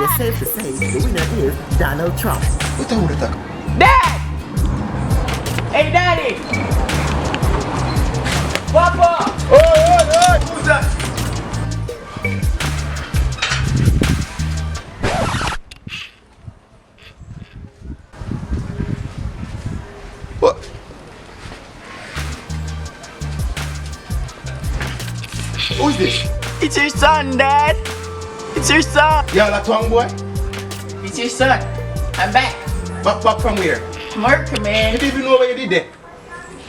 it's safe to say the winner is Donald Trump. What the hell? Dad! Hey, Daddy! Papa! Oh, who's that? What? Who's this? It's your son, Dad! It's your son! Yeah, that one boy? It's your son. I'm back. Back from where? America, man. You didn't even know what you did there.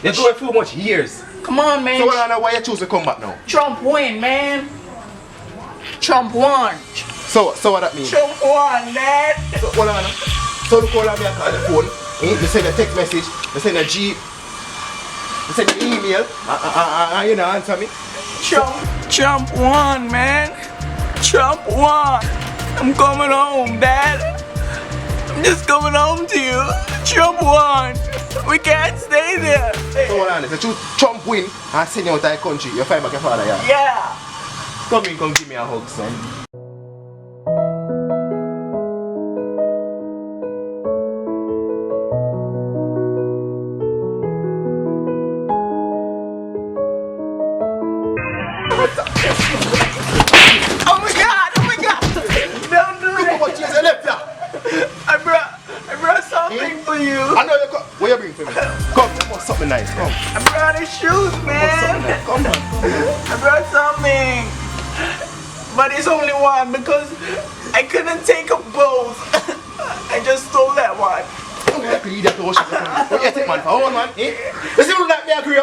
You're going through much years. Come on, man. So I don't know why you choose to come back now. Trump win, man. Trump won. So what that means? Trump won, Dad. So hold on. So look all of me on the phone. You send a text message, you send a G, you send an email, and you don't answer me. Trump won, man. Trump won. I'm coming home, Dad. I'm just coming home to you. Trump won. We can't stay there. So hold on, so Trump win and send you out of the country, you find back your father, yeah? Yeah. Come in, come give me a hug, son. Oh my God! Don't do Look that. how much years you left here. I brought something for you. I know you come. What you bring for me? Come, I want something nice, come. I brought his shoes, man. Come on. I brought something. But it's only one because I couldn't take them both. I just stole that one. What you take, man? For one, man? Eh? You see, look like me agree.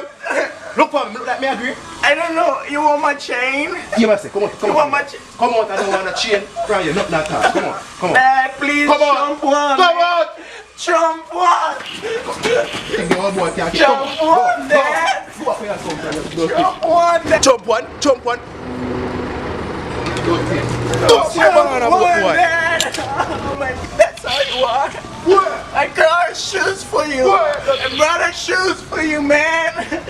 Look for me, look like me agree. I don't know. You want my chain? You must say, come on, You want my chain? Come on, I don't want a chain from you, not that time. Come on. Dad, please. Come on. Trump won. Come on. Trump won. Think the old boy can't keep. Trump won, Dad. Go up here, Trump won, Dad. Trump one. Don't Trump won, Dad. Oh my, that's how you are. What? I got shoes for you. What? I brought shoes for you, man.